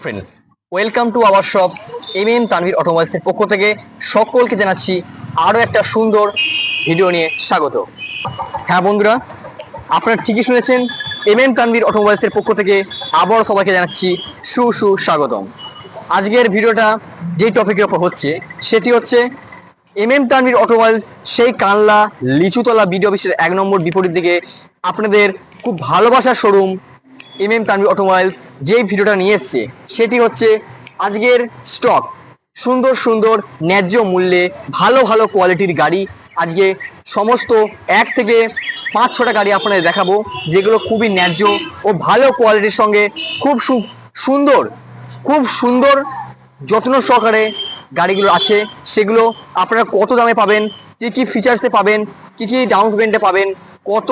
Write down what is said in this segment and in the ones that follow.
Friends, welcome to our shop Tanvir অটোমোবাইলসের পক্ষ থেকে সকলকে জানাচ্ছি আরও একটা সুন্দর ভিডিও নিয়ে স্বাগত। হ্যাঁ বন্ধুরা, আপনারা ঠিকই শুনেছেন, তানভীর অটোমোবাইলসের পক্ষ থেকে আবারও সবাইকে জানাচ্ছি সুস্বাগতম। আজকের ভিডিওটা যেই টপিকের ওপর হচ্ছে সেটি হচ্ছে তানভীর অটোমোবাইলস, সেই কানলা লিচুতলা বিডি অফিসের 1 নম্বর বিপরীত দিকে আপনাদের খুব ভালোবাসার শোরুম তানভীর অটোমোবাইলস যেই ভিডিওটা নিয়ে এসছে সেটি হচ্ছে আজকের স্টক সুন্দর সুন্দর ন্যায্য মূল্যে ভালো ভালো কোয়ালিটির গাড়ি। আজকে সমস্ত 1 থেকে 5-6টা গাড়ি আপনাদের দেখাবো, যেগুলো খুবই ন্যায্য ও ভালো কোয়ালিটির সঙ্গে খুব সুন্দর যত্ন সহকারে গাড়িগুলো আছে। সেগুলো আপনারা কত দামে পাবেন, কি কি ফিচার্সে পাবেন, কি কি ডাউন পেমেন্টে পাবেন, কত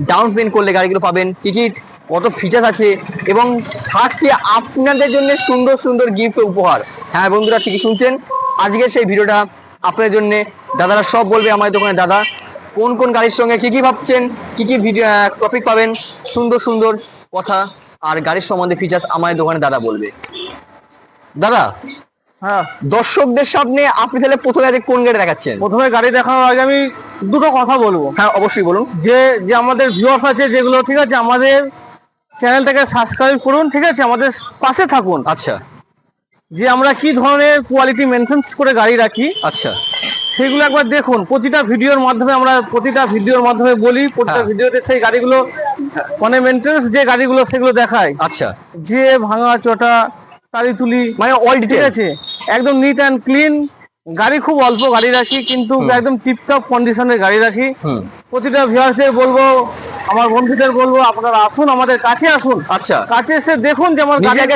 ডাউন পেমেন্ট করলে গাড়িগুলো পাবেন, কি কি কত ফিচার্স আছে, এবং থাকছে আপনাদের জন্য সুন্দর সুন্দর গিফট উপহার। হ্যাঁ বন্ধুরা, ঠিকই শুনছেন, আজকের সেই ভিডিওটা আপনাদের জন্য দাদারা সব বলবে আমাদের দোকানে। দাদা কোন কোন গাড়ির সঙ্গে কি কি ভাবছেন, কি কি ভিডিও টপিক পাবেন, সুন্দর সুন্দর কথা আর গাড়ির সম্বন্ধে ফিচার্স আমাদের দোকানে দাদা বলবে। দাদা, হ্যাঁ, দর্শকদের সামনে আপনি তাহলে প্রথমে আজকে কোন গাড়ি দেখাচ্ছেন? প্রথমে গাড়ি দেখানোর আগে আমি দুটো কথা বলবো। হ্যাঁ অবশ্যই বলুন। যে যে আমাদের ভিউয়ার্স আছে যেগুলো, ঠিক আছে, আমাদের চ্যানেলটাকে সাবস্ক্রাইব করুন, ঠিক আছে, আমাদের পাশে থাকুন। আচ্ছা যে আমরা কি ধরনের কোয়ালিটি মেনটেন করে গাড়ি রাখি আচ্ছা, সেগুলো একবার দেখুন। প্রতিটা ভিডিওর মাধ্যমে বলি, প্রতিটা হ্যাঁ। ভিডিওতে সেই গাড়িগুলো মানে মেনটেন্স যে গাড়িগুলো সেগুলো দেখায়। আচ্ছা, যে ভাঙা চটা তারি তুলি মানে অল ঠিক ডিটেইলস। আছে, একদম নিট অ্যান্ড ক্লিন গাড়ি, খুব অল্প গাড়ি রাখি কিন্তু একদম টিপটপ কন্ডিশনের গাড়ি রাখি। প্রতিটা ভিউয়ার্সদের বলবো, আমার বন্ধুদের বলবো, আপনারা আসুন, আমাদের কাছে আসুন। আচ্ছা, কাছে এসে দেখুন যে আমার নিজেকে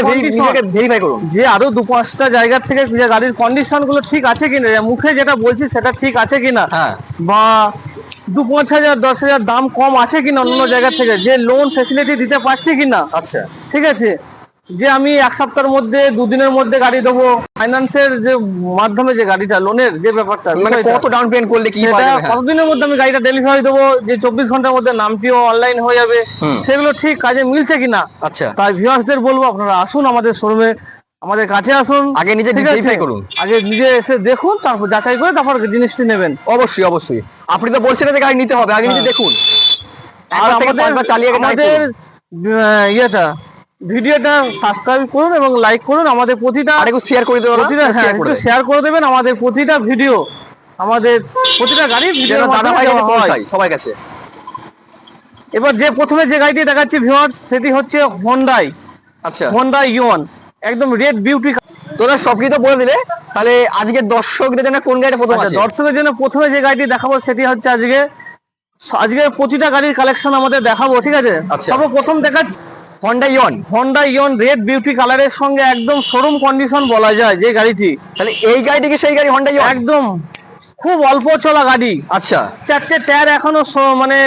ভেরিফাই করুন, যে আরো 2-5টা জায়গা থেকে যে গাড়ির কন্ডিশন গুলো ঠিক আছে কিনা, মুখে যেটা বলছি সেটা ঠিক আছে কিনা, হ্যাঁ, বা 2-5 হাজার 10 হাজার দাম কম আছে কিনা অন্য জায়গা থেকে, যে লোন ফেসিলিটি দিতে পারছি কিনা। আচ্ছা, ঠিক আছে, যে আমি 1 সপ্তাহের মধ্যে 2 দিনের মধ্যে গাড়ি দেবো, ফাইন্যান্সের যে মাধ্যমে যে গাড়িটা লোনের যে ব্যাপারটা, মানে কত ডাউন পেমেন্ট করলে কি পাওয়া যাবে, কতদিনের মধ্যে আমি গাড়িটা ডেলিভারি দেবো, যে 24 ঘন্টার মধ্যে নামটিও অনলাইন হয়ে যাবে, সেগুলো ঠিক কাজে মিলছে কিনা। আচ্ছা, তাই ভিউয়ার্সদের বলবো আপনারা আসুন আমাদের শোরুমে, আমাদের কাছে আসুন, আগে নিজে ভেরিফাই করুন, আগে নিজে এসে দেখুন, তারপর যাচাই করে তারপর জিনিসটি নেবেন। অবশ্যই অবশ্যই। আপনি তো বলছেন যে গাড়ি নিতে হবে, আগে নিজে দেখুন। আর আমাদের ইয়েটা ভিডিওটা সাবস্ক্রাইব করুন এবং লাইক করুন। আমাদের প্রতিটা শেয়ার করে দেবেন, একটু শেয়ার করে দেবেন। আমাদের প্রতিটা ভিডিও, আমাদের প্রতিটা গাড়ি ভিডিও দাদা ভাই সবার কাছে। এবার যে প্রথমে যে গাড়িটি দেখাচ্ছি ভিউয়ার্স, সেটি হচ্ছে হোন্ডাই। আচ্ছা, হোন্ডাই ইয়ন, একদম রেড বিউটি। তোরা সবকিছু তো বলে দিলে, তাহলে আজকে দর্শকদের জন্য কোন গাড়িটা প্রথম আছে? দর্শকের জন্য প্রথমে যে গাড়িটি দেখাবো সেটি হচ্ছে আজকে প্রতিটা গাড়ির কালেকশন আমাদের দেখাবো, ঠিক আছে। সর্বপ্রথম দেখাচ্ছি হোন্ডা ইয়ন রেড বিউটি কালারের সঙ্গে একদম শোরুম কন্ডিশন বলা যায় যে গাড়িটি। তাহলে এই গাড়িটি কি সেই গাড়ি হোন্ডা ইয়ন? একদম খুব অল্প চলা গাড়ি। আচ্ছা, 4টে টায়ার এখনো মানে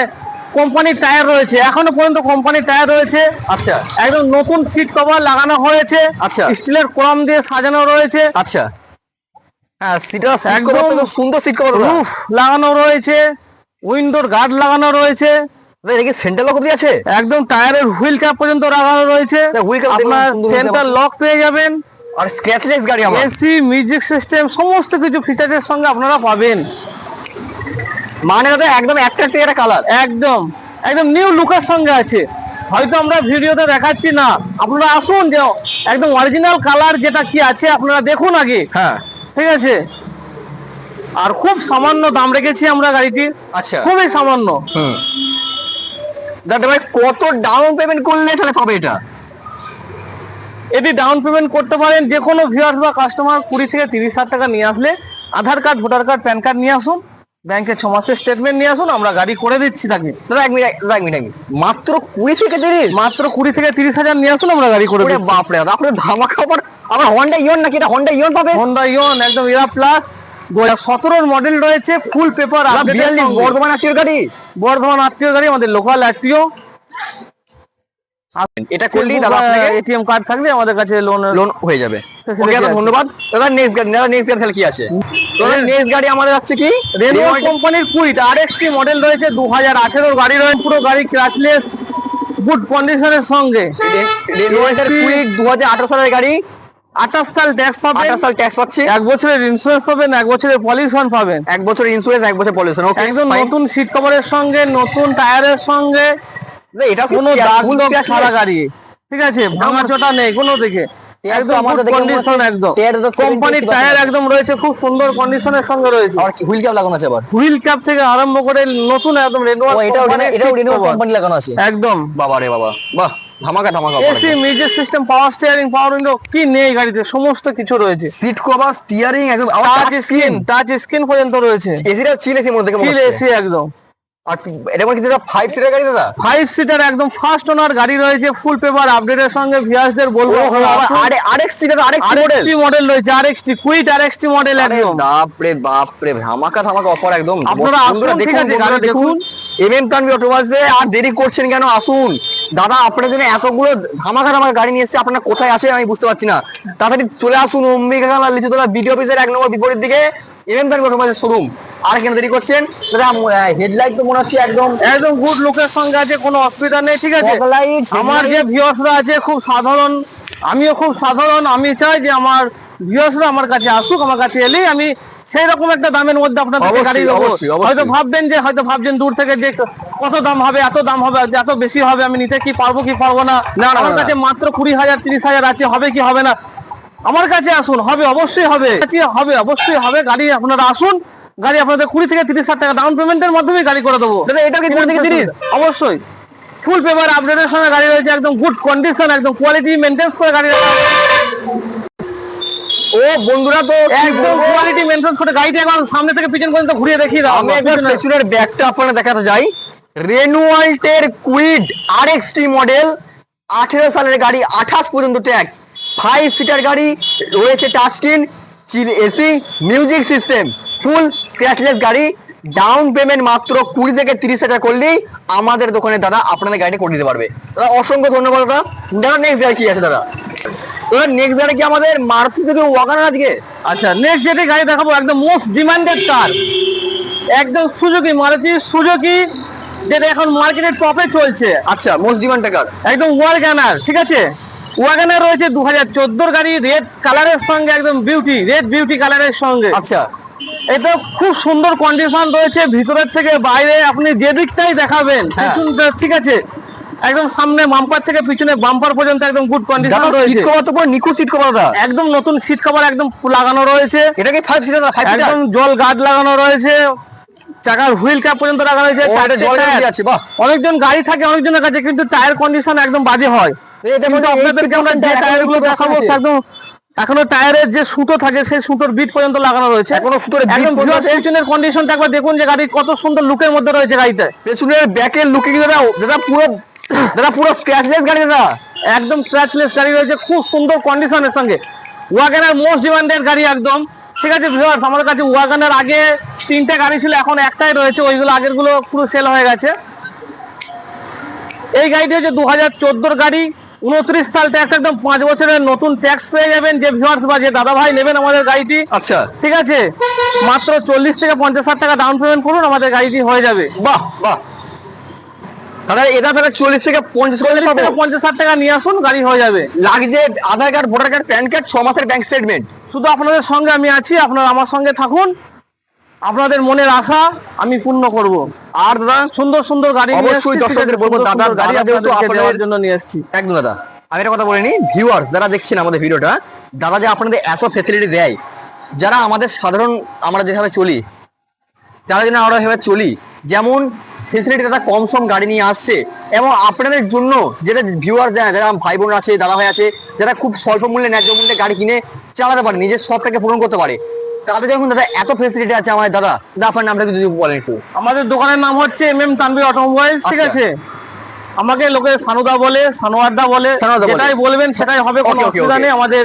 কোম্পানির টায়ার রয়েছে, এখনো পর্যন্ত কোম্পানির টায়ার রয়েছে। আচ্ছা, একদম নতুন সিট কভার লাগানো হয়েছে। আচ্ছা, স্টিলের কোরাম দিয়ে সাজানো রয়েছে। আচ্ছা, হ্যাঁ, একদম সুন্দর সিট কভার রুফ লাগানো রয়েছে, উইন্ডোর গার্ড লাগানো রয়েছে, সেন্টার লক অবধি আছে, একদম টায়ারের হুইল ক্যাপ পর্যন্ত লাগানো রয়েছে। আপনার সেন্টার লক পেয়ে যাবেন, আর স্ক্র্যাচলেস গাড়ি, এসি, মিউজিক সিস্টেম, সমস্ত কিছু ফিচারের সঙ্গে আপনারা পাবেন। মানে দাদা একদম অ্যাট্রাক্টিভ একটা কালার, একদম একদম নিউ লুকের সঙ্গে আছে। হয়তো আমরা ভিডিওতে দেখাচ্ছি না, আপনারা আসুন, যে একদম অরিজিনাল কালার যেটা কি আছে আপনারা দেখুন আগে। হ্যাঁ, ঠিক আছে, আর খুব সামান্য দাম রেখেছি আমরা গাড়িটি। আচ্ছা, খুবই সামান্য। দাদা ভাই কত ডাউন পেমেন্ট করলে তাহলে পাবে এটা? এটি ডাউন পেমেন্ট করতে পারেন যে কোনো ভিউয়ার্স বা কাস্টমার 20 থেকে 30 হাজার টাকা নিয়ে আসলে, Aadhaar card, voter card, PAN card নিয়ে আসুন, ব্যাংকের 6 মাসের স্টেটমেন্ট নিয়ে আসুন, আমরা গাড়ি করে দিচ্ছি তাকে। দাদা এক মিনিট, মাত্র 20 থেকে 30 হাজার নিয়ে আসুন, আমরা গাড়ি করে দিচ্ছি। বাপরে দাদা, আপনার ধামাকা অফার। আমার হোন্ডা ইয়ন নাকি এটা? হোন্ডা ইয়ন পাবে? হোন্ডা ইয়ন একদম এরা প্লাস 2017 মডেল রয়েছে, ফুল পেপার আপডেট। বর্ধমান আত্মীয় গাড়ি, আমাদের লোকাল আত্মীয়। এটা করলেই দাদা আপনাকে এটিএম কার্ড থাকলে আমাদের কাছে লোন হয়ে যাবে। ওকে দাদা, ধন্যবাদ। দাদা নেক্সট গাড়ি তাহলে কি আছে? নেক্সট গাড়ি আমাদের আছে কি রেনল্ট কোম্পানির কুইট আরএক্সটি মডেল রয়েছে, 2018 গাড়ি রয়েছে, পুরো গাড়ি ক্রাচলেস, গুড কন্ডিশনের সঙ্গে কুইক 2018 সালের গাড়ি, 28 সাল ট্যাক্স পাবেন, 28 সাল ট্যাক্স পাচ্ছি, 1 বছরের ইন্স্যুরেন্স পাবেন, 1 বছরের পলিউশন পাবেন, 1 বছর ইন্স্যুরেন্স, 1 বছর পলিউশন। ওকে, একদম নতুন সিট কভারের সঙ্গে, নতুন টায়ারের সঙ্গে, এটা কোনো দাগ দাগ ছাড়া গাড়ি, ঠিক আছে, ভাঙা চোটা নেই কোনো দিকে, একদম গুড কন্ডিশন, একদম কোম্পানির টায়ার একদম রয়েছে, খুব সুন্দর কন্ডিশনের সঙ্গে রয়েছে। আর কি হুইল ক্যাপ লাগানো আছে আবার, হুইল ক্যাপ থেকে আরম্ভ করে নতুন একদম রেনোয়াল, এটাও রেনোয়াল কোম্পানি লাগানো আছে একদম। বাবা রে বাবা, বাহ, ধামাকা ধামাকা। AC, music system, power steering, পাওয়ার উইন্ডো, কি নেই গাড়িতে, সমস্ত কিছু রয়েছে। সিট কভার, স্টিয়ারিং, একদম টাচ স্ক্রিন পর্যন্ত রয়েছে। এসিটা চিল এসির মধ্যে চিল এসি একদম। আর এটা মানে কি দাদা 5 সিটার গাড়ি দাদা? 5 সিটার একদম ফার্স্ট ওনার গাড়ি রয়েছে, ফুল পেপার আপডেটের সঙ্গে। ভিউয়ার্সদের বলবো আরএক্সটি দাদা, আরএক্সটি মডেল রয়েছে, আরএক্সটি কুইট, আরএক্সটি মডেল একদম। বাপ রে ধামাকা ধামাকা অফার একদম। আপনারা আসুন, ঠিক আছে, গাড়ি দেখুন। এমএম তানভীর অটোমোবাইলসে আর দেরি করছেন কেন, আসুন দাদা, আপনাদের জন্য এতগুলো ধামাকা ধামাকা গাড়ি নিয়ে এসেছে। আপনারা কোথায় আছেন আমি বুঝতে পারছি না, তাড়াতাড়ি চলে আসুন অম্বিকা লিচুতলা বিডি অফিসের 1 নম্বর বিপরীত দিকে এমএম তানভীর অটোমোবাইলস শোরুম। আর কেন দেরি করছেন দাদা? হেডলাইট তো মনে হচ্ছে একদম একদম গুড লুকের সঙ্গে আছে, কোনো অসুবিধা নেই, ঠিক আছে। আমার যে ভিউয়ার্সরা আছে খুব সাধারণ, আমিও খুব সাধারণ। আমি চাই যে আমার ভিউয়ার্সরা আমার কাছে আসুক, আমার কাছে এলেই আমি সেই রকম একটা দামের মধ্যে আপনাদের গাড়ি দেবো। হয়তো ভাবছেন দূর থেকে যে কত দাম হবে, এত দাম হবে, এত বেশি হবে, আমি নিতে কি পারবো কি পারবো না। আমার কাছে মাত্র 20,000 30,000 আছে, হবে কি হবে না, আমার কাছে আসুন, হবে অবশ্যই হবে, অবশ্যই হবে। গাড়ি আপনারা আসুন, গাড়ি আপনাদের 20 থেকে 30,000 টাকা ডাউন পেমেন্টের মাধ্যমে গাড়ি করে দেবো। এটা কি 20 থেকে 30? অবশ্যই ফুল পেপার আপডেটের সঙ্গে গাড়ি রয়েছে, একদম গুড কন্ডিশন, একদম কোয়ালিটি মেইনটেইন করে গাড়ি রাখা। ও বন্ধুরা, তো একদম কোয়ালিটি মেইনটেইন করে গাড়িটা এখন সামনে থেকে পিছন পর্যন্ত ঘুরিয়ে দেখিয়ে দাও। আমি একবার পেছনের ব্যাগটা আপনারা দেখাতে যাই। রেনোয়াল্টের কুইড আরএক্সটি মডেল, 18 সালের গাড়ি, 28 পর্যন্ত ট্যাক্স, 5 সিটার গাড়ি রয়েছে, টাচ স্ক্রিন, চিল এসি, মিউজিক সিস্টেম, ফুল স্ক্র্যাচলেস গাড়ি। ডাউন পেমেন্ট মাত্র 20 থেকে 30,000 করলেই আমাদের দোকানে দাদা আপনাদের গাড়িটা করে দিতে পারবে। দাদা অসংখ্য ধন্যবাদ দাদা। দাদা নেক্সট গাড়ি কি আছে দাদা? নেক্সট গাড়ি কি আমাদের মারুতি থেকে ওয়াগনার আজকে? আচ্ছা, নেক্সট যেটি গাড়ি দেখাবো একদম মোস্ট ডিমান্ডেড কার, একদম সুজুকি, মারুতি সুজুকি, যেটা এখন মার্কেটের টপে চলছে। আচ্ছা, মোস্ট ডিমান্ডেড কার একদম ওয়াগনার, ঠিক আছে। ওয়াগনার রয়েছে 2014 গাড়ি, রেড কালারের সঙ্গে, একদম বিউটি, রেড বিউটি কালারের সঙ্গে। আচ্ছা, এটা খুব সুন্দর কন্ডিশন রয়েছে, ভিতরের থেকে বাইরে আপনি যে দিকটাই দেখাবেন, ঠিক আছে, একদম সামনে বাম্পার থেকে পিছনে বাম্পার পর্যন্ত একদম গুড কন্ডিশন রয়েছে। সিট কভার তো পুরো নিখুঁত সিট কভার দাদা, একদম নতুন সিট কভার একদম লাগানো রয়েছে। এটা কি 5 সিটার? একদম জল গার্ড লাগানো রয়েছে, চাকার হুইল ক্যাপ পর্যন্ত লাগানো রয়েছে। অনেকজন গাড়ি থাকে অনেকজনের কাছে, কিন্তু টায়ার কন্ডিশন একদম বাজে হয়। আপনাদেরকে আমরা যে টায়ারগুলো দেখাবো একদম এখনো টায়ারের যে সুতো থাকে সেই সুতোর বিট পর্যন্ত লাগানো রয়েছে, এখনো সুতোর একদম পিছনের কন্ডিশনটা একবার দেখুন যে গাড়ি কত সুন্দর লুকের মধ্যে রয়েছে। গাড়িতে পেছনের ব্যাকের লুকিং দাদা পুরো স্ক্র্যাচলেস গাড়ি, দাদা একদম স্ক্র্যাচলেস গাড়ি রয়েছে, খুব সুন্দর কন্ডিশনের সঙ্গে। ওয়াগনার মোস্ট ডিমান্ডেড গাড়ি একদম, ঠিক আছে ভিউয়ার্স। আমাদের কাছে ওয়াগনার আগে 3টে গাড়ি ছিল, এখন একটাই রয়েছে, ওইগুলো আগের গুলো পুরো সেল হয়ে গেছে। এই গাড়িটি হচ্ছে 2014 গাড়ি, 29 সাল ট্যাক্স, একদম 5 বছরের নতুন ট্যাক্স পেয়ে যাবেন যে ভিউয়ার্স বা যে দাদা ভাই নেবেন আমাদের গাড়িটি। আচ্ছা, ঠিক আছে, মাত্র 40 থেকে 50,000 টাকা ডাউন পেমেন্ট করুন, আমাদের গাড়িটি হয়ে যাবে। বাহ বাহ, তাহলে এটা তাহলে 40 থেকে 50,000 টাকা নিয়ে আসুন, গাড়ি হয়ে যাবে। লাগছে Aadhaar card, voter card, PAN card, 6 মাসের ব্যাংক স্টেটমেন্ট। শুধু আপনাদের সঙ্গে আমি আছি, আপনারা আমার সঙ্গে থাকুন, আপনাদের মনের আশা আমি পূর্ণ করব। আর দাদা সুন্দর সুন্দর গাড়ি অবশ্যই দর্শকদের বলবো, দাদার গাড়ি আপনাদের জন্য নিয়ে আসছি। একদম দাদা, আমি একটা কথা বলিনি, ভিউয়ার্স যারা দেখছেন আমাদের ভিডিওটা, দাদা যে আপনাদের এত ফ্যাসিলিটি দেয়, যারা আমাদের সাধারণ আমরা যেভাবে চলি, যারা জন্য আমরা যেভাবে চলি, যেমন ফেসিলিটি দাদা কম সম গাড়ি নিয়ে আসছে, এবং আপনাদের জন্য যেটা ভিউয়ার দেয়, যারা ভাই বোন আছে, দাদা ভাই আছে, যারা খুব স্বল্প মূল্যে ন্যায্য মূল্যে গাড়ি কিনে চালাতে পারে, নিজের শখটাকে পূরণ করতে পারে, তাদের যখন দাদা এত ফেসিলিটি আছে আমাদের দাদা, আপনার নামটা যদি বলেন একটু। আমাদের দোকানের নাম হচ্ছে এমএম তানভীর অটোমোবাইলস, ঠিক আছে। আমাকে লোকে সানুদা বলে, সানোয়ারদা বলে, যেটাই বলবেন সেটাই হবে, কোনো অসুবিধা নেই। আমাদের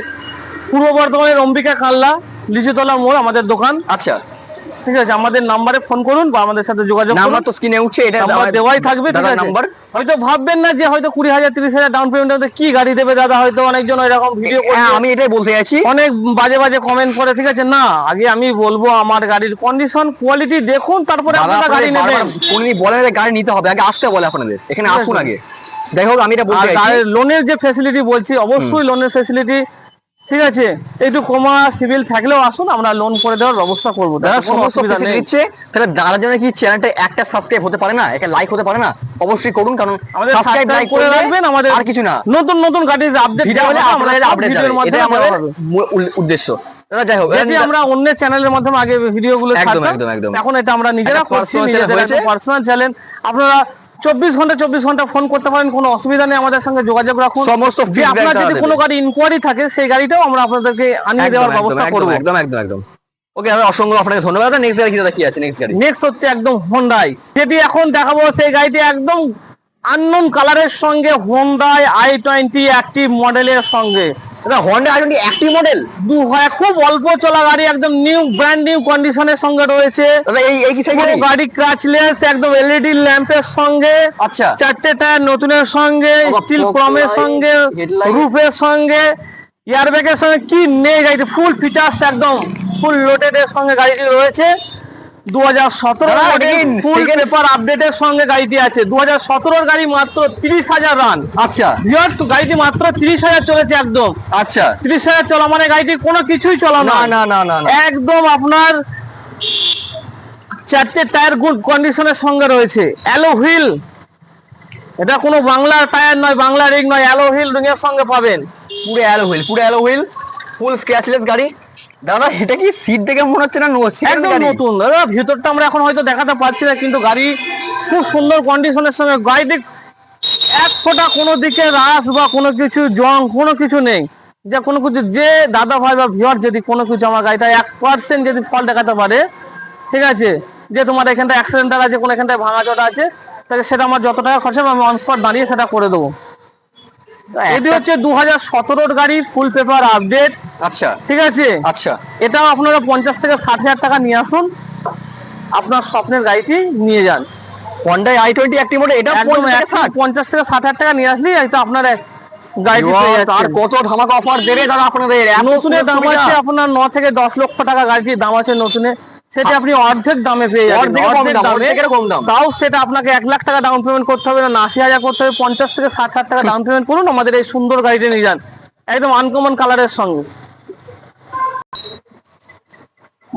পূর্ব বর্ধমানের অম্বিকা কাল্লা লিচুতলা মোড় আমাদের দোকান। আচ্ছা, ঠিক আছে, আমাদের নাম্বারে ফোন করুন বা আমাদের সাথে যোগাযোগ করুন, নাম্বার তো স্ক্রিনে উঠছে, এটা নাম্বার দেওয়াই থাকবে, ঠিক আছে। নাম্বার হয়তো ভাববেন না যে হয়তো 20,000 30,000 ডাউন পেমেন্টে কি গাড়ি দেবে দাদা, হয়তো অনেকজন এরকম ভিডিও করে, আমি এটাই বলতে চাইছি, অনেক বাজে বাজে কমেন্ট করে, ঠিক আছে। না, আগে আমি বলবো আমার গাড়ির কন্ডিশন কোয়ালিটি দেখুন, তারপরে আপনারা গাড়ি নেবেন। উনি বলেন গাড়ি নিতে হবে, আগে আসতে বলে আপনাদের এখানে আসুন, আগে যাই হোক আমি এটা বলতে চাইছি লোনের যে ফ্যাসিলিটি বলছি, অবশ্যই লোনের ফ্যাসিলিটি, ঠিক আছে, একটু কমা সিভিল থাকলেও আসুন, আমরা লোন করে দেওয়ার ব্যবস্থা করবো। দাদা সমস্ত দিচ্ছে, তাহলে দাদার জন্য কি চ্যানেলটা একটা সাবস্ক্রাইব হতে পারে না, একটা লাইক হতে পারে না? অবশ্যই করুন, কারণ আমাদের সাবস্ক্রাইব লাইক করে রাখবেন, আমাদের আর কিছু না, নতুন নতুন গাড়ির আপডেট ভিডিও হলে আপনাদের আপডেট যাবে, এটা আমাদের উদ্দেশ্য। দাদা যাই হোক, যেটি আমরা অন্য চ্যানেলের মাধ্যমে আগে ভিডিওগুলো ছাড়তাম, এখন এটা আমরা নিজেরা করছি, নিজেদের পার্সোনাল চ্যানেল। আপনারা 24 ঘন্টা ফোন করতে পারেন, কোনো অসুবিধা নেই, আমাদের সঙ্গে যোগাযোগ রাখুন। সমস্ত আপনার যদি কোনো গাড়ি ইনকোয়ারি থাকে সেই গাড়িটাও আমরা আপনাদেরকে আনিয়ে দেওয়ার ব্যবস্থা করব। একদম একদম একদম। ওকে দাদা, অসংখ্য আপনাকে ধন্যবাদ। নেক্সট গাড়ি কি দাদা, কি আছে নেক্সট গাড়ি? নেক্সট হচ্ছে একদম হোন্ডাই, যেটি এখন দেখাবো সেই গাড়িটি একদম আননোন কালারের সঙ্গে, হোন্ডাই i20 অ্যাক্টিভ মডেলের সঙ্গে। দাদা হোন্ডা i20 অ্যাক্টিভ মডেল, খুব অল্প চলা গাড়ি, একদম নিউ ব্র্যান্ড নিউ কন্ডিশনের সঙ্গে রয়েছে। দাদা এই কি সেই গাড়ি ক্রাচলেস, একদম এলইডি ল্যাম্পের সঙ্গে, আচ্ছা, 4টে টায়ার নতুনের সঙ্গে, স্টিল ক্রমের সঙ্গে, রুফের সঙ্গে, এয়ারব্যাগের সঙ্গে, কি নেই গাড়িটি, ফুল ফিচার্স একদম ফুল লোডেড এর সঙ্গে গাড়িটি রয়েছে। 2017 মডেল, ফুল পেপার আপডেটের সঙ্গে গাড়িটি আছে। 2017 গাড়ি, মাত্র 30,000 রান। আচ্ছা ভিউয়ার্স, গাড়িটি মাত্র 30,000 চলেছে একদম। আচ্ছা 30,000 চলা মানে গাড়িটি কোনো কিছুই চলা না না না না, একদম আপনার 4টে টায়ার গুড কন্ডিশনের সঙ্গে রয়েছে। অ্যালো হুইল, এটা কোনো বাংলা টায়ার নয়, বাংলা রিং নয়, অ্যালো হুইল রিং এর সঙ্গে পাবেন। পুরো অ্যালো হুইল, ফুল স্ক্র্যাচলেস গাড়ি। দাদা এটা কি সিট দেখে মনে হচ্ছে না একদম নতুন? দাদা ভিতরটা আমরা এখন হয়তো দেখাতে পারছি না, কিন্তু গাড়ি খুব সুন্দর কন্ডিশনের সঙ্গে। গাড়িটি এক ফোঁটা কোনো দিকে রাস বা কোনো কিছু জং কোনো কিছু নেই, যে কোনো কিছু, যে দাদা ভাই বা ভিউয়ার যদি কোনো কিছু আমার গাড়িটা 1% যদি ফল্ট দেখাতে পারে, ঠিক আছে, যে তোমার এখানটা অ্যাক্সিডেন্টাল আছে, কোনো এখানটায় ভাঙা চটা আছে, তাহলে সেটা আমার যত টাকা খরচ হবে আমি অন স্পট দাঁড়িয়ে সেটা করে দেবো। এটি হচ্ছে 2017 গাড়ি, ফুল পেপার আপডেট। আচ্ছা ঠিক আছে, আচ্ছা, এটাও আপনারা 50 থেকে 60,000 টাকা নিয়ে আসুন, আপনার স্বপ্নের গাড়িটি নিয়ে যান। হোন্ডা i20 অ্যাক্টিভ মডেল, এটা 50 থেকে 60,000 টাকা নিয়ে আসলেই হয়তো আপনার গাড়িটি পেয়ে যাচ্ছেন। আর কত ধামাকা অফার দেবে দাদা আপনাদের? নতুনের দাম আছে আপনার 9 থেকে 10 লক্ষ টাকা গাড়িটির দাম আছে নতুনে, সেটা আপনি অর্ধেক দামে পেয়ে যাবেন। তাও সেটা আপনাকে 1 লাখ টাকা ডাউন পেমেন্ট করতে হবে না, 80,000 করতে হবে। 50 থেকে 60,000 টাকা ডাউন পেমেন্ট করুন, আমাদের এই সুন্দর গাড়িটা নিয়ে যান, একদম আনকমন কালারের সঙ্গে।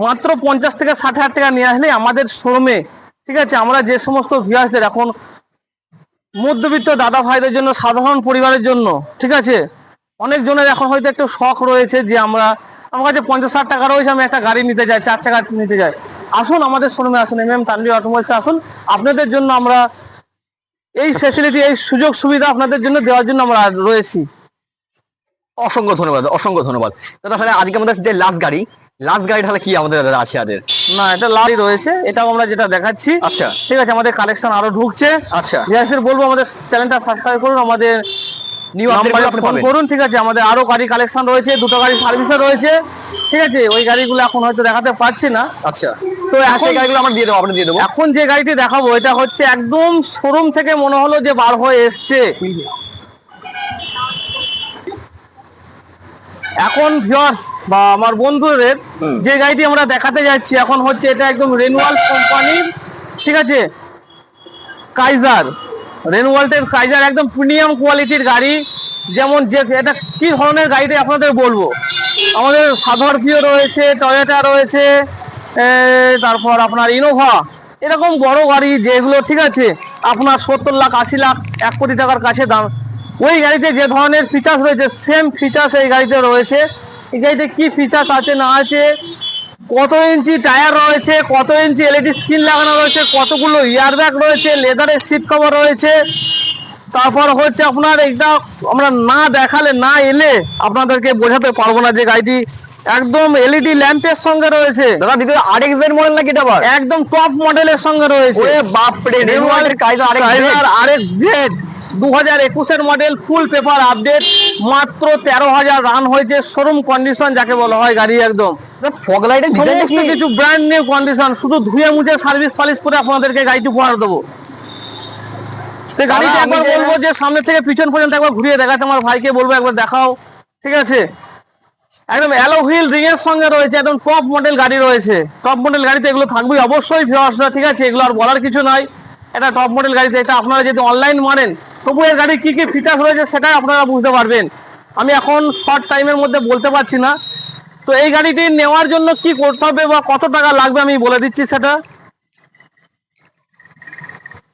মাত্র 50 থেকে 60,000 টাকা নিয়ে আসলে আমাদের শোরুমে, ঠিক আছে, আমরা যে সমস্ত ভিউয়ার্সদের, এখন মধ্যবিত্ত দাদা ভাইদের জন্য, সাধারণ পরিবারের জন্য, ঠিক আছে, অনেক জনের এখন হয়তো একটু শখ রয়েছে যে আমার কাছে 50-60 টাকা রয়েছে, আমি একটা গাড়ি নিতে চাই, 4 চাকা নিতে চাই। আসুন আমাদের শোরুমে, আসুন MM তানভীর অটোমোবাইলসে আসুন, আপনাদের জন্য আমরা এই ফ্যাসিলিটি, এই সুযোগ সুবিধা আপনাদের জন্য দেওয়ার জন্য আমরা রয়েছি। অসংখ্য ধন্যবাদ, অসংখ্য ধন্যবাদ দাদা। তাহলে আজকে আমাদের যে লাস্ট গাড়ি তাহলে কি আমাদের দাদা আছে? না, এটা লারি রয়েছে, এটাও আমরা যেটা দেখাচ্ছি। আচ্ছা ঠিক আছে, আমাদের কালেকশন আরো ঢুকছে। আচ্ছা বলবো আমাদের চ্যানেলটা সাবস্ক্রাইব করুন, আমাদের নিউ আপডেট ফোন করুন। ঠিক আছে, আমাদের আরো গাড়ি কালেকশন রয়েছে, 2টো গাড়ি সার্ভিসে রয়েছে। ঠিক আছে, ওই গাড়িগুলো এখন হয়তো দেখাতে পারছি না। আচ্ছা, তো এখন গাড়িগুলো আমরা দিয়ে দেবো। এখন যে গাড়িটি দেখাবো, এটা হচ্ছে একদম শোরুম থেকে মনে হলো যে বার হয়ে এসছে। এখন ভিউয়ার্স বা আমার বন্ধুদের যে গাড়িটি আমরা দেখাতে যাচ্ছি এখন হচ্ছে, এটা একদম রেনওয়াল্ট কোম্পানির, ঠিক আছে, কাইজার, রেনওয়াল্টের কাইজার, একদম প্রিমিয়াম কোয়ালিটির গাড়ি। যেমন যে এটা কি ধরনের গাড়িটা আপনাদের বলবো, আমাদের সাধারণ রয়েছে, টয়োটা রয়েছে, তারপর আপনার ইনোভা, এরকম বড় গাড়ি যেগুলো, ঠিক আছে, আপনার 70 লাখ 80 লাখ 1 কোটি টাকার কাছে দাম, ওই গাড়িতে যে ধরনের ফিচার্স রয়েছে সেম ফিচার্স এই গাড়িতে রয়েছে। এই গাড়িতে কি ফিচার্স আছে না আছে, কত ইঞ্চি টায়ার রয়েছে, কত ইঞ্চি এলইডি স্ক্রিন লাগানো রয়েছে, কতগুলো এয়ারব্যাগ রয়েছে, লেদারের সিট কভার রয়েছে, তারপর হচ্ছে আপনার এটা আমরা না দেখালে, না এলে আপনাদেরকে বোঝাতে পারবো না যে গাড়িটি একদম এলইডি ল্যাম্পের সঙ্গে রয়েছে। দাদা দ্বিতীয় RX মডেল নাকি এটা? আবার একদম টপ মডেলের সঙ্গে রয়েছে। ওরে বাপ রে, রেনওয়াল্টের Kiger RX 2021 model, full paper update, মাত্র 13,000 রান হয়েছে, শোরুম কন্ডিশন যাকে বলা হয় গাড়ি, একদম ফগ লাইটের সমস্ত কিছু ব্র্যান্ড নিউ কন্ডিশন, শুধু ধুয়ে মুছে সার্ভিস পালিশ করে আপনাদেরকে গাড়িটি উপহার দেবো। গাড়িটা একবার বলবো যে সামনে থেকে পিছন পর্যন্ত একবার ঘুরিয়ে দেখাতে, আমার ভাইকে বলবো একবার দেখাও। ঠিক আছে, একদম অ্যালো হুইল রিং এর সঙ্গে রয়েছে, একদম টপ মডেল গাড়ি রয়েছে। টপ মডেল গাড়িতে এগুলো থাকবেই অবশ্যই ভিউয়ার্সরা, ঠিক আছে, এগুলো আর বলার কিছু নাই। এটা টপ মডেল গাড়িতে, এটা আপনারা যদি অনলাইন মারেন তবু এর গাড়ি কি কি ফিচার্স রয়েছে সেটাই আপনারা বুঝতে পারবেন। আমি এখন শর্ট টাইমের মধ্যে বলতে পারছি না। তো এই গাড়িটি নেওয়ার জন্য কি করতে হবে বা কত টাকা লাগবে আমি বলে দিচ্ছি সেটা।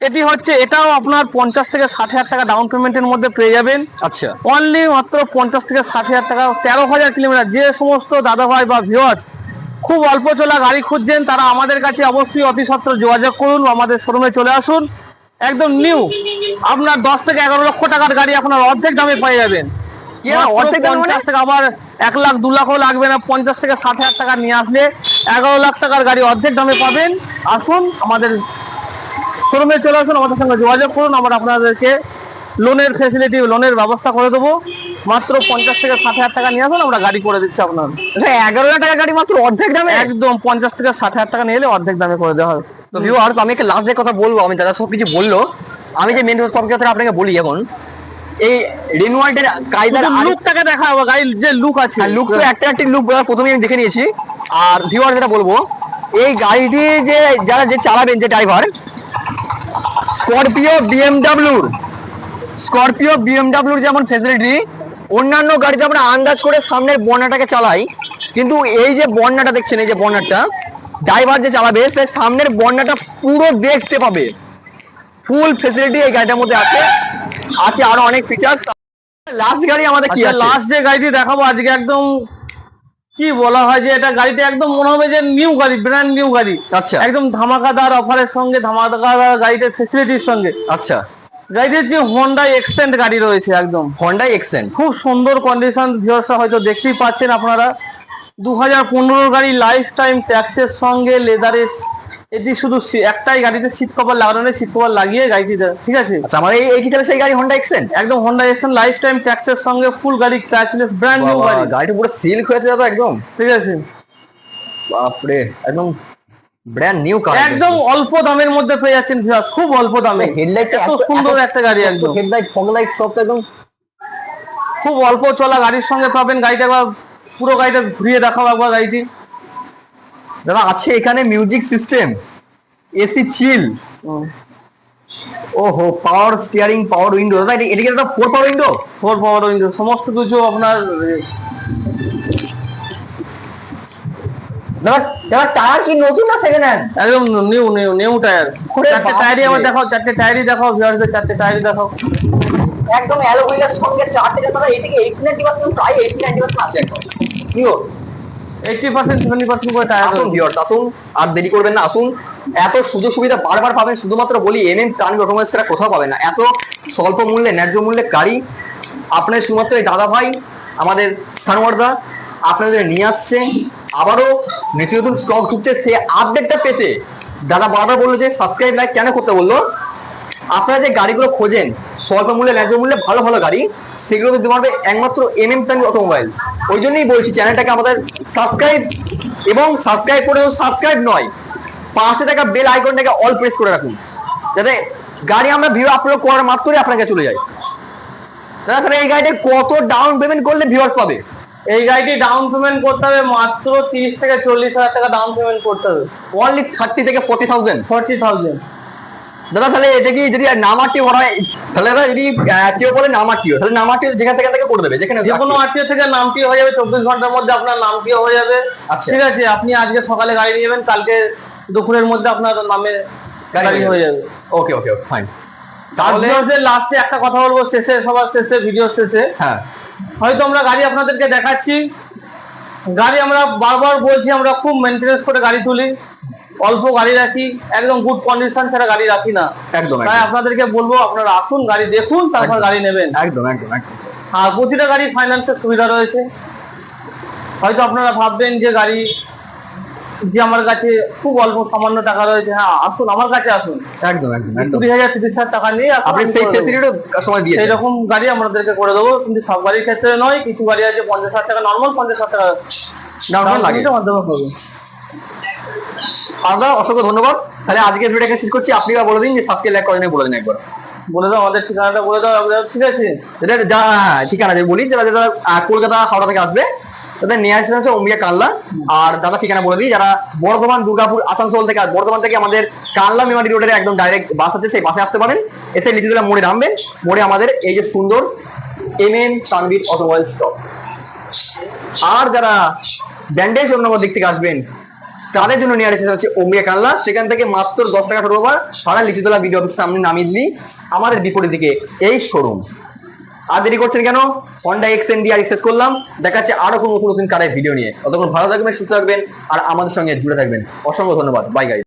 এটি হচ্ছে, এটাও আপনার 50 থেকে 60,000 টাকা ডাউন পেমেন্টের মধ্যে পেয়ে যাবেন। আচ্ছা, অনলি মাত্র 50 থেকে 60,000 টাকা, 13,000 কিলোমিটার। যে সমস্ত দাদা ভাই বা ভিউয়ার্স খুব অল্প চলা গাড়ি খুঁজছেন তারা আমাদের কাছে অবশ্যই অতি সত্বর যোগাযোগ করুন, আমাদের শোরুমে চলে আসুন। একদম নিউ, আপনার 10 থেকে 11 লক্ষ টাকার গাড়ি আপনার অর্ধেক দামে পেয়ে যাবেন। অর্ধেক দামে 50 থেকে আবার 1 লাখ 2 লাখও লাগবে না, 50 থেকে 60,000 টাকা নিয়ে আসলে 11 লাখ টাকার গাড়ি অর্ধেক দামে পাবেন। আসুন আমাদের শোরুমে চলে আসুন, আমাদের সঙ্গে যোগাযোগ করুন, আমরা আপনাদেরকে লোনের ফেসিলিটি, লোনের ব্যবস্থা করে দেবো। মাত্র 50 থেকে 60,000 টাকা নিয়ে আসুন, আমরা গাড়ি করে দিচ্ছি আপনার। 11 লাখ টাকা গাড়ি মাত্র অর্ধেক দামে? একদম 50 থেকে 60,000 টাকা নিয়ে এলে অর্ধেক দামে করে দেওয়া হবে। তো ভিউয়ার্স, আমি একটা লাস্ট যে কথা বলবো, আমি দাদা সব কিছু বললো, আমি যে মেন টপিক কথা আপনাকে বলি, এখন এই রেনোয়াল্টের কায়দার লুকটাকে দেখা হবে, গাড়ির যে লুক আছে, লুক তো একটা লুক প্রথমেই আমি দেখে নিয়েছি। আর ভিউয়ার যেটা বলবো, এই গাড়িটি যে যারা যে চালাবেন, যে ড্রাইভার, স্করপিও বিএমডাব্লিউর যেমন ফেসিলিটি, অন্যান্য গাড়িতে আমরা আন্দাজ করে সামনের বর্ণাটাকে চালাই, কিন্তু এই যে বর্ণাটা দেখছেন, এই যে বর্ণাটা ড্রাইভার যে চালাবে সে সামনের বর্ণাটা পুরো দেখতে পাবে। ফুল ফেসিলিটি এই গাড়িটার মধ্যে আছে আরো অনেক ফিচার্স। লাস্ট গাড়ি আমাদের কি আছে? লাস্ট যে গাড়িটি দেখাবো আজকে, একদম কি বলা হয় যে এটা গাড়িটা একদম মনে হবে যে নিউ গাড়ি, ব্র্যান্ড নিউ গাড়ি। আচ্ছা, একদম ধামাকাদার অফারের সঙ্গে, ধামাকাদার গাড়িটার ফেসিলিটির সঙ্গে। আচ্ছা, গাড়িটির যে হোন্ডা এক্সেন্ট গাড়ি রয়েছে, একদম হোন্ডা এক্সেন্ট, খুব সুন্দর কন্ডিশন। ভিউয়ার্সরা হয়তো দেখতেই পাচ্ছেন আপনারা, 2015 গাড়ি, লাইফ টাইম ট্যাক্সের সঙ্গে লেদারের। এটি শুধু একটাই গাড়িতে সিট কভার লাগানো নেই, সিট কভার লাগিয়ে গাড়িটিতে, ঠিক আছে। আচ্ছা, আমাদের এই কি তাহলে সেই গাড়ি হোন্ডা এক্সেন্ট? একদম হোন্ডা এক্সেন্ট লাইফ টাইম ট্যাক্সের সঙ্গে ফুল গাড়ি, ক্র্যাচলেস, ব্র্যান্ড নিউ গাড়ি। গাড়িটা পুরো সিল্ক হয়েছে দাদা, একদম ঠিক আছে। বাপরে, একদম ব্র্যান্ড নিউ কার, একদম অল্প দামের মধ্যে পেয়ে যাচ্ছেন ভিউয়ার্স, খুব অল্প দামে। হেডলাইটটা এত সুন্দর একটা গাড়ি, একদম হেডলাইট, ফগ লাইট সব একদম খুব অল্প চলা গাড়ির সঙ্গে পাবেন। গাড়িটা একবার পুরো গাড়িটা ঘুরিয়ে দেখাবো একবার গাড়িটি। দাদা আছে এখানে মিউজিক সিস্টেম, এসি চিল, ওহো, পাওয়ার স্টিয়ারিং, পাওয়ার উইন্ডো। দাদা এটা কি দাদা 4 পাওয়ার উইন্ডো? 4 পাওয়ার উইন্ডো, সমস্ত কিছু আপনার। দাদা দাদা টায়ার কি নতুন না সেকেন্ড হ্যান্ড? একদম নিউ টায়ার। চারটে টায়ারই আমার দেখাও, চারটে টায়ারই দেখাও ভিউয়ারদের, চারটে টায়ারই দেখাও। একদম অ্যালো হুইলের সঙ্গে চারটে, দাদা এদিকে 80-90% প্রায় 80-90% আছে একদম সিওর। 80% 70% করে টায়ার। আসুন ভিউয়ার্স, আসুন, আর দেরি করবেন না, আসুন। এত সুযোগ সুবিধা বারবার পাবেন, শুধুমাত্র বলি তানভীর অটোমোবাইলস ছাড়া কোথাও পাবেন না। এত স্বল্প মূল্যে, ন্যায্য মূল্যে গাড়ি আপনাদের শুধুমাত্র এই দাদা ভাই আমাদের সানোয়ারদা আপনাদের নিয়ে আসছে। আবারও নিত্য নতুন স্টক ঢুকছে, সেই আপডেটটা পেতে দাদা বারবার বললো যে সাবস্ক্রাইব, লাইক কেন করতে বললো। আপনারা যে গাড়িগুলো খোঁজেন স্বল্প মূল্যে, ন্যায্য মূল্যে, ভালো ভালো গাড়ি, সেগুলো দিতে পারবে একমাত্র তানভীর অটোমোবাইলস। ওই জন্যই বলছি চ্যানেলটাকে আমাদের সাবস্ক্রাইব, এবং সাবস্ক্রাইব করে সাবস্ক্রাইব নয়, পাশে থাকা বেল আইকনটাকে অল প্রেস করে রাখুন, যাতে গাড়ি আমরা ভিডিও আপলোড করার মাত্রই আপনাকে চলে যায়। দাদা তাহলে এই গাড়িতে কত ডাউন পেমেন্ট করলে ভিউয়ার্স পাবে? এই গাড়িটি ডাউন পেমেন্ট করতে হবে মাত্র 30 থেকে 40,000 টাকা ডাউন পেমেন্ট করতে হবে। অনলি 30 থেকে 40,000? 40,000। দাদা তাহলে এটা কি যদি নামাটিও ভরা হয়, তাহলে দাদা যদি কেউ বলে নামাটিও, তাহলে নামাটিও যেখান থেকে করে দেবে, যেখানে যে কোনো আত্মীয় থেকে নামটিও হয়ে যাবে, 24 ঘন্টার মধ্যে আপনার নামটিও হয়ে যাবে। আচ্ছা, ঠিক আছে। আপনি আজকে সকালে গাড়ি নিয়ে যাবেন, কালকে দুপুরের মধ্যে আপনার নামে গাড়ি হয়ে যাবে। ওকে ওকে ফাইন। তাহলে লাস্টে একটা কথা বলবো, শেষে, সবার শেষে, ভিডিও শেষে, হ্যাঁ, হয়তো আমরা গাড়ি আপনাদেরকে দেখাচ্ছি, গাড়ি আমরা বারবার বলছি আমরা খুব মেনটেনেন্স করে গাড়ি তুলি, অল্প গাড়ি রাখি, একদম গুড কন্ডিশন ছাড়া গাড়ি রাখি না। একদম। তাই আপনাদেরকে বলবো আপনারা আসুন, গাড়ি দেখুন, তারপর গাড়ি নেবেন। একদম একদম একদম। আর প্রতিটা গাড়ি ফাইন্যান্সের সুবিধা রয়েছে। হয়তো আপনারা ভাববেন যে গাড়ি যে আমার কাছে খুব অল্প সামান্য টাকা রয়েছে, হ্যাঁ আসুন, আমার কাছে আসুন। একদম একদম একদম। 20,000-30,000 টাকা নিয়ে আপনি সেই ফ্যাসিলিটিও সময় দিয়ে এইরকম গাড়ি আমাদেরকে করে দেবো। কিন্তু সব গাড়ির ক্ষেত্রে নয়, কিছু গাড়ি আছে 50,000 টাকা নর্মাল, 50,000 টাকা ডাউন লাগে। দাদা অসংখ্য ধন্যবাদ। তাহলে আজকের ভিডিওটাকে শেষ করছি। আপনি বলে দিন যে সাবস্ক্রাইব, লাইক করেন, বলে দিন একবার। বলে দাও আমাদের ঠিকানাটা, বলে দাও। ঠিক আছে, যেটা ঠিকানা যে বলি, যারা যারা কলকাতা হাওড়া থেকে আসবে তাদের নিয়ে আসতে হচ্ছে অম্বিকা কানলা। আর দাদা ঠিকানা বলে দিই, যারা বর্ধমান, দুর্গাপুর, আসানসোল থেকে, বর্ধমান থেকে আমাদের কানলা মেমারি রোডের একদম ডাইরেক্ট বাস আছে, সেই বাসে আসতে পারেন। এসে লিচুতলা মোড়ে নামবেন, মোড়ে আমাদের এই যে সুন্দর এমএন তানভীর অটোমোবাইল স্টপ। আর যারা ব্যান্ডেল চন্দ্রনগর দিক থেকে আসবেন তাদের জন্য নিয়ারেস্ট স্টেশন হচ্ছে ওমিয়া কানলা, সেখান থেকে মাত্র 10 টাকা টোটো ভাড়া, ভাড়া লিচুতলা বিডি অফিসের সামনে নামিয়ে দিলি আমাদের বিপরীত দিকে এই শোরুম। আর দেরি করছেন কেন, হন্ডা এক্সএন দিয়ে শেষ করলাম, দেখাচ্ছে আরো কোনো নতুন নতুন কারের ভিডিও নিয়ে। ততক্ষণ ভালো থাকবেন, সুস্থ থাকবেন আর আমাদের সঙ্গে জুড়ে থাকবেন। অসংখ্য ধন্যবাদ, বাই গাইস।